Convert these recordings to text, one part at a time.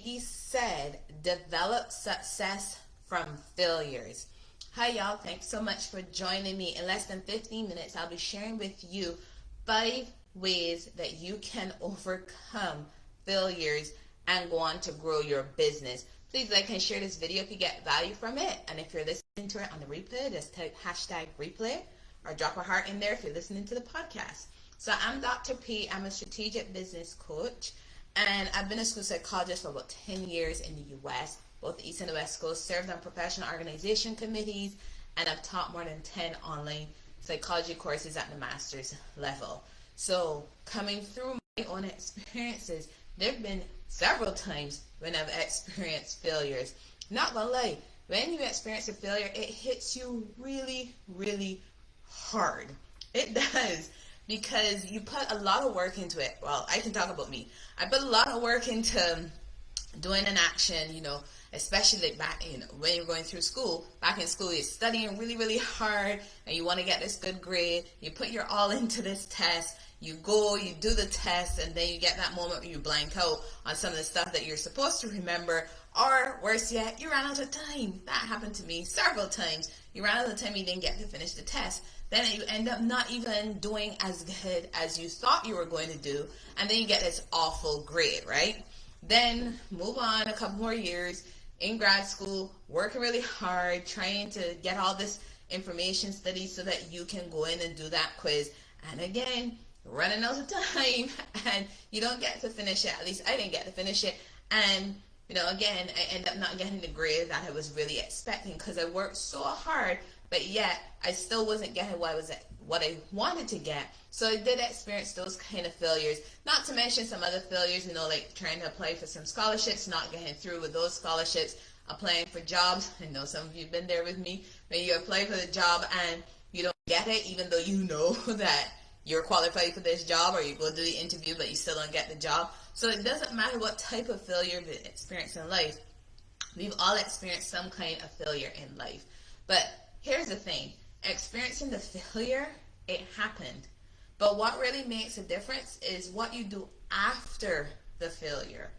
he said, develop success from failures. Hi y'all, thanks so much for joining me. In less than 15 minutes, I'll be sharing with you 5 ways that you can overcome failures and go on to grow your business. Please like and share this video if you get value from it. And if you're listening to it on the replay, just type #replay or drop a heart in there if you're listening to the podcast. So I'm Dr. P. I'm a strategic business coach, and I've been a school psychologist for about 10 years in the U.S., both the East and the West Coast, served on professional organization committees, and I've taught more than 10 online psychology courses at the master's level. So coming through my own experiences, there have been several times when I've experienced failures. Not gonna lie, when you experience a failure, it hits you really, really hard. It does, because you put a lot of work into it. Well, I can talk about me. I put a lot of work into doing an action, especially like back, when you're going through school. Back in school, you're studying really, really hard, and you want to get this good grade. You put your all into this test. You go, you do the test, and then you get that moment where you blank out on some of the stuff that you're supposed to remember, or worse yet, you ran out of time. That happened to me several times. You ran out of time, you didn't get to finish the test. Then you end up not even doing as good as you thought you were going to do, and then you get this awful grade, right? Then move on a couple more years in grad school, working really hard, trying to get all this information studied so that you can go in and do that quiz. And again, running out of time, and you don't get to finish it. At least I didn't get to finish it. And again, I end up not getting the grade that I was really expecting, because I worked so hard, but yet I still wasn't getting what I wanted to get. So I did experience those kind of failures. Not to mention some other failures, like trying to apply for some scholarships, not getting through with those scholarships, applying for jobs. I know some of you have been there with me, when you apply for the job and you don't get it, even though you know that you're qualified for this job, or you go do the interview but you still don't get the job. So it doesn't matter what type of failure you've experienced in life. We've all experienced some kind of failure in life. But here's the thing, experiencing the failure, it happened. But what really makes a difference is what you do after the failure,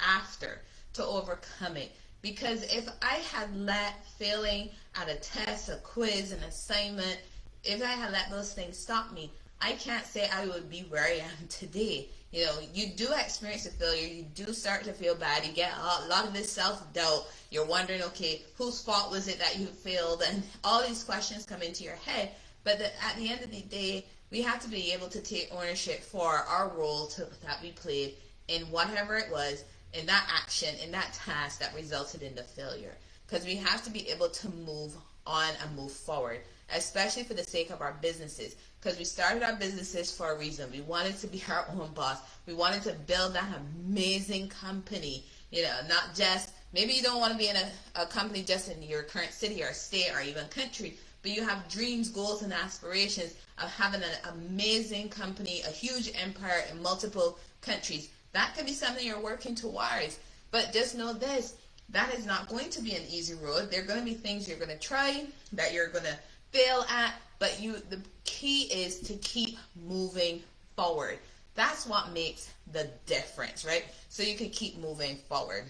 to overcome it. Because if I had let failing at a test, a quiz, an assignment, if I had let those things stop me, I can't say I would be where I am today. You do experience a failure, you do start to feel bad, you get a lot of this self-doubt, you're wondering, okay, whose fault was it that you failed, and all these questions come into your head. But at the end of the day, we have to be able to take ownership for our role that we played in whatever it was, in that action, in that task that resulted in the failure. Because we have to be able to move on and move forward, especially for the sake of our businesses. Because we started our businesses for a reason. We wanted to be our own boss. We wanted to build that amazing company. Not just, maybe you don't want to be in a company just in your current city or state or even country, but you have dreams, goals, and aspirations of having an amazing company, a huge empire in multiple countries. That could be something you're working towards. But just know this, that is not going to be an easy road. There are going to be things you're going to try that you're going to fail at, but the key is to keep moving forward. That's what makes the difference, right? So you can keep moving forward.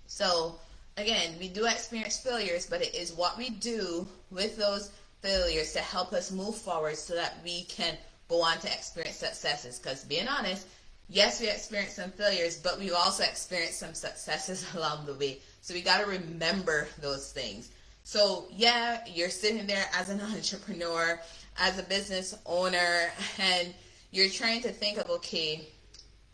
So again, we do experience failures, but it is what we do with those failures to help us move forward so that we can go on to experience successes. Because being honest, yes, we experienced some failures, but we've also experienced some successes along the way. So we got to remember those things. So yeah, you're sitting there as an entrepreneur, as a business owner, and you're trying to think of, okay,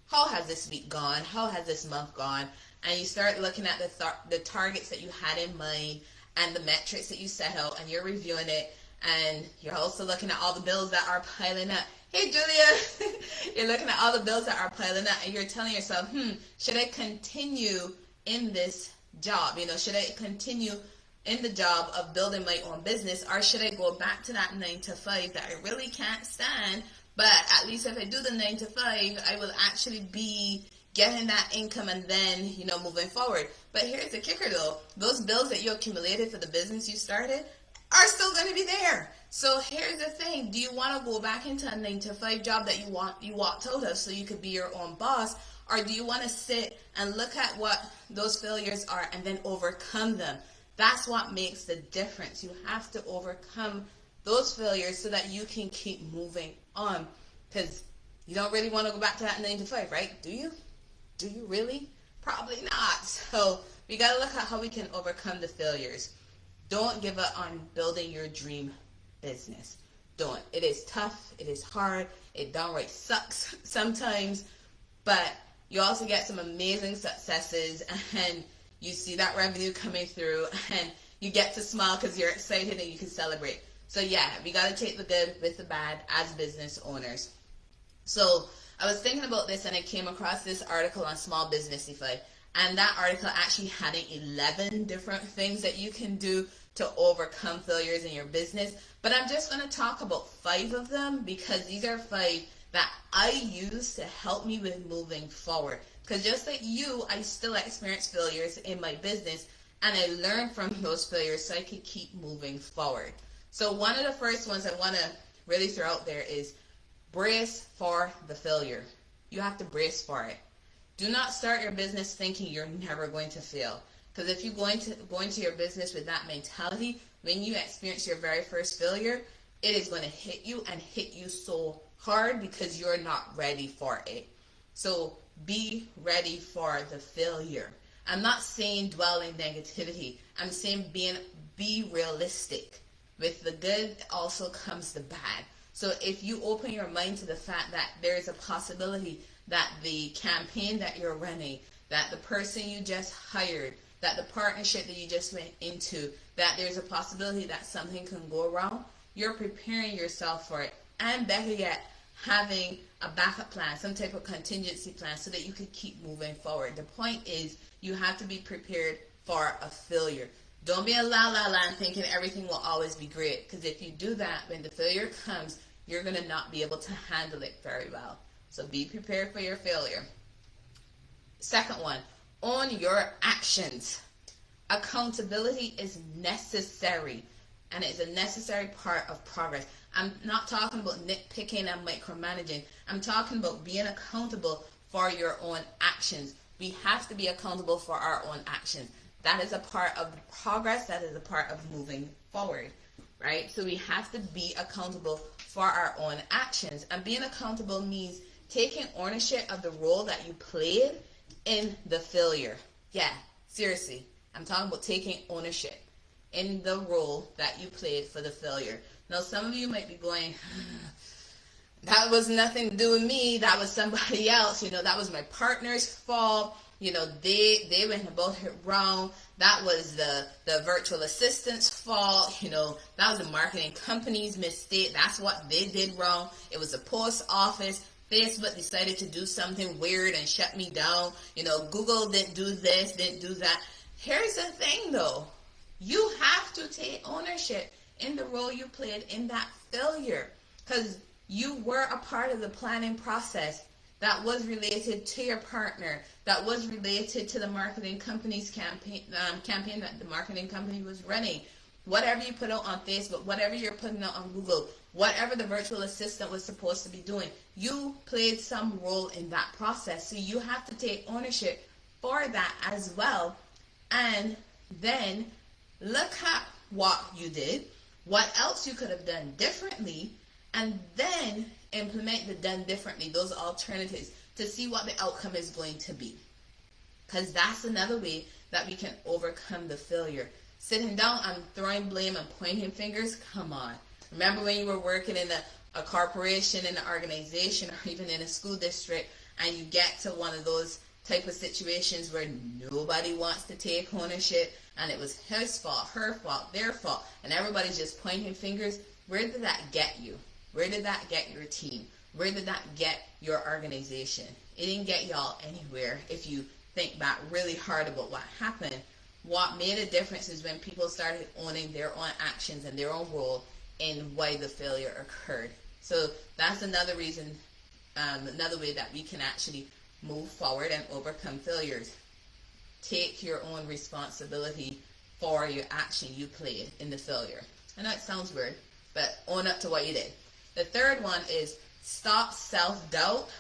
how has this week gone? How has this month gone? And you start looking at the targets that you had in mind and the metrics that you set out, and you're reviewing it, and you're also looking at all the bills that are piling up. Hey, Julia, you're looking at all the bills that are piling up, and you're telling yourself, should I continue in this job? Should I continue in the job of building my own business, or should I go back to that 9-to-5 that I really can't stand? But at least if I do the 9-to-5, I will actually be getting that income and then, moving forward. But here's the kicker though, those bills that you accumulated for the business you started are still going to be there. So here's the thing, do you want to go back into a 9-to-5 job that you walked out of so you could be your own boss, Or do you want to sit and look at what those failures are and then overcome them? That's what makes the difference. You have to overcome those failures so that you can keep moving on. Because you don't really want to go back to that 9 to 5, right? Do you? Do you really? Probably not. So we got to look at how we can overcome the failures. Don't give up on building your dream business. Don't. It is tough. It is hard. It downright sucks sometimes. But you also get some amazing successes, and you see that revenue coming through, and you get to smile because you're excited and you can celebrate. So yeah, we got to take the good with the bad as business owners. So I was thinking about this, and I came across this article on Small Businessify, and that article actually had 11 different things that you can do to overcome failures in your business. But I'm just going to talk about 5 of them, because these are 5 that I use to help me with moving forward. Because just like you, I still experience failures in my business, and I learn from those failures so I can keep moving forward. So one of the first ones I want to really throw out there is brace for the failure. You have to brace for it. Do not start your business thinking you're never going to fail. Because if you go into your business with that mentality, when you experience your very first failure, it is going to hit you, and hit you so hard because you're not ready for it. So be ready for the failure. I'm not saying dwell in negativity. I'm saying be realistic. With the good also comes the bad. So if you open your mind to the fact that there is a possibility that the campaign that you're running, that the person you just hired, that the partnership that you just went into, that there's a possibility that something can go wrong, you're preparing yourself for it. And better yet, having a backup plan, some type of contingency plan, so that you can keep moving forward. The point is, you have to be prepared for a failure. Don't be a la-la land thinking everything will always be great. Because if you do that, when the failure comes, you're going to not be able to handle it very well. So be prepared for your failure. Second one, own your actions. Accountability is necessary, and it's a necessary part of progress. I'm not talking about nitpicking and micromanaging. I'm talking about being accountable for your own actions. We have to be accountable for our own actions. That is a part of progress. That is a part of moving forward, right? So we have to be accountable for our own actions. And being accountable means taking ownership of the role that you played in the failure. Yeah, seriously. I'm talking about taking ownership in the role that you played for the failure. Now, some of you might be going, that was nothing to do with me. That was somebody else. That was my partner's fault. They went about it wrong. That was the virtual assistant's fault. That was the marketing company's mistake. That's what they did wrong. It was the post office. Facebook decided to do something weird and shut me down. Google didn't do this, didn't do that. Here's the thing, though. You have to take ownership in the role you played in that failure, because you were a part of the planning process that was related to your partner, that was related to the marketing company's campaign that the marketing company was running. Whatever you put out on Facebook, whatever you're putting out on Google, whatever the virtual assistant was supposed to be doing, you played some role in that process. So you have to take ownership for that as well. And then look at what you did, what else you could have done differently, and then implement the done differently, those alternatives, to see what the outcome is going to be. Because that's another way that we can overcome the failure. Sitting down and throwing blame and pointing fingers, come on. Remember when you were working in a corporation, in an organization, or even in a school district, and you get to one of those type of situations where nobody wants to take ownership, and it was his fault, her fault, their fault, and everybody's just pointing fingers? Where did that get you? Where did that get your team? Where did that get your organization? It didn't get y'all anywhere. If you think back really hard about what happened, what made a difference is when people started owning their own actions and their own role in why the failure occurred. So that's another reason, another way that we can actually move forward and overcome failures. Take your own responsibility for your action you played in the failure. I know it sounds weird, but own up to what you did. The third one is stop self-doubt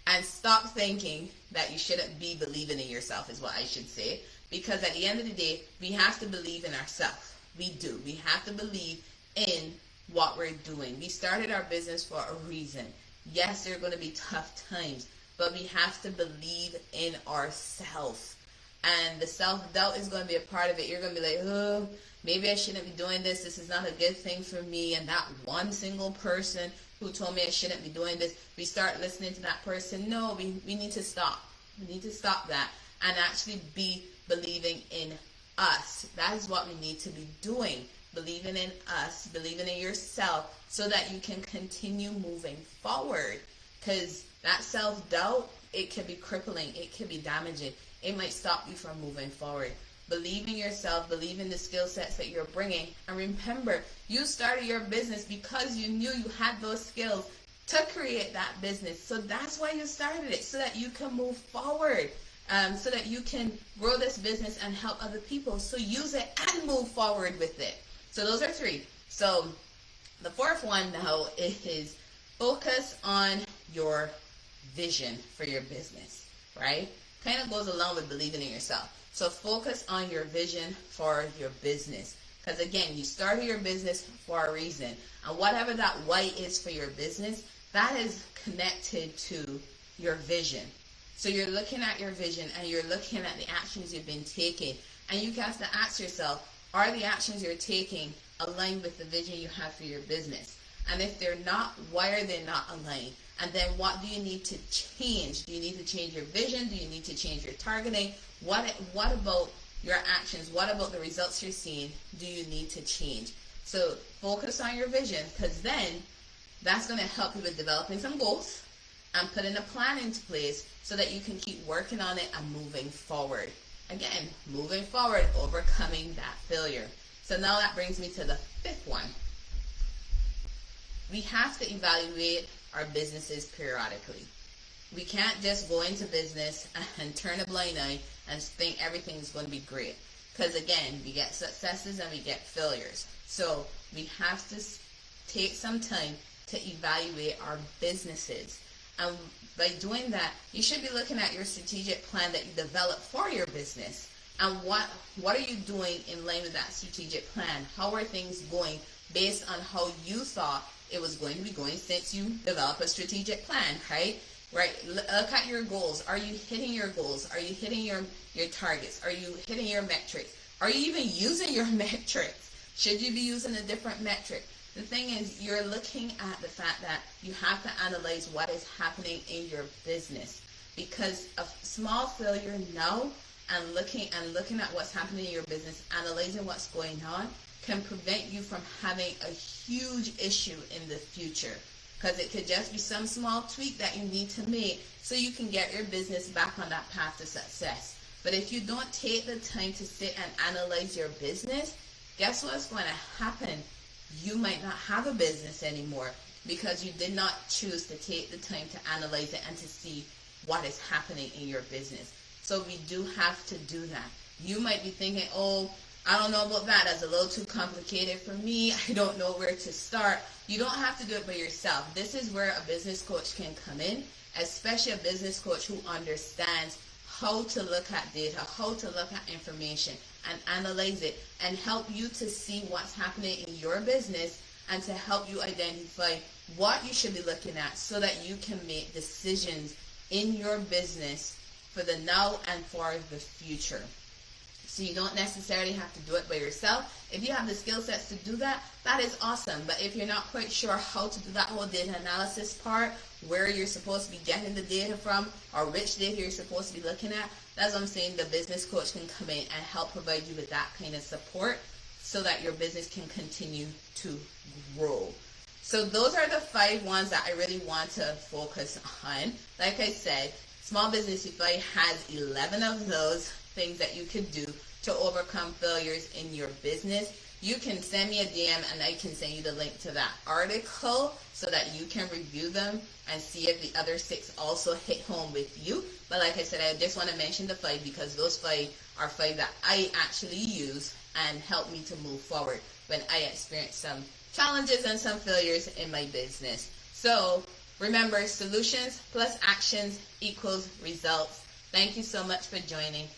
And stop thinking that you shouldn't be believing in yourself is what I should say. Because at the end of the day, we have to believe in ourselves. We do. We have to believe in what we're doing. We started our business for a reason. Yes, there are going to be tough times, but we have to believe in ourselves. And the self-doubt is going to be a part of it. You're going to be like, oh, maybe I shouldn't be doing this. This is not a good thing for me. And that one single person who told me I shouldn't be doing this, we start listening to that person. No, we need to stop. We need to stop that and actually be believing in us. That is what we need to be doing. Believing in us, believing in yourself, so that you can continue moving forward. Because that self-doubt, it can be crippling. It can be damaging. It might stop you from moving forward. Believe in yourself, believe in the skill sets that you're bringing. And remember, you started your business because you knew you had those skills to create that business. So that's why you started it, so that you can move forward, so that you can grow this business and help other people. So use it and move forward with it. So those are 3. So the 4th one now is focus on your vision for your business, right? Kind of goes along with believing in yourself. So focus on your vision for your business. Because again, you started your business for a reason. And whatever that why is for your business, that is connected to your vision. So you're looking at your vision and you're looking at the actions you've been taking. And you have to ask yourself, are the actions you're taking aligned with the vision you have for your business? And if they're not, why are they not aligned? And then what do you need to change? Do you need to change your vision? Do you need to change your targeting? What about your actions? What about the results you're seeing do you need to change? So focus on your vision, because then that's going to help you with developing some goals and putting a plan into place so that you can keep working on it and moving forward. Again, moving forward, overcoming that failure. So now that brings me to the 5th one. We have to evaluate our businesses periodically. We can't just go into business and turn a blind eye and think everything's going to be great. Because again, we get successes and we get failures. So we have to take some time to evaluate our businesses. And by doing that, you should be looking at your strategic plan that you developed for your business. And what are you doing in line with that strategic plan? How are things going based on how you thought it was going to be going since you developed a strategic plan, right? Right. Look at your goals. Are you hitting your goals? Are you hitting your targets? Are you hitting your metrics? Are you even using your metrics? Should you be using a different metric? The thing is, you're looking at the fact that you have to analyze what is happening in your business, because a small failure now and looking at what's happening in your business, analyzing what's going on, can prevent you from having a huge issue in the future. Because it could just be some small tweak that you need to make so you can get your business back on that path to success. But if you don't take the time to sit and analyze your business, guess what's going to happen? You might not have a business anymore because you did not choose to take the time to analyze it and to see what is happening in your business. So we do have to do that. You might be thinking, oh, I don't know about that. That's a little too complicated for me. I don't know where to start. You don't have to do it by yourself. This is where a business coach can come in, especially a business coach who understands how to look at data, how to look at information and analyze it, and help you to see what's happening in your business and to help you identify what you should be looking at so that you can make decisions in your business for the now and for the future. So you don't necessarily have to do it by yourself. If you have the skill sets to do that, that is awesome. But if you're not quite sure how to do that whole data analysis part, where you're supposed to be getting the data from, or which data you're supposed to be looking at, that's what I'm saying. The business coach can come in and help provide you with that kind of support so that your business can continue to grow. So those are the 5 ones that I really want to focus on. Like I said, Small Business Unify has 11 of those things that you could do to overcome failures in your business. You can send me a DM and I can send you the link to that article so that you can review them and see if the other 6 also hit home with you. But like I said, I just want to mention the 5 because those 5 are 5 that I actually use and help me to move forward when I experience some challenges and some failures in my business. So Remember, solutions plus actions equals results. Thank you so much for joining.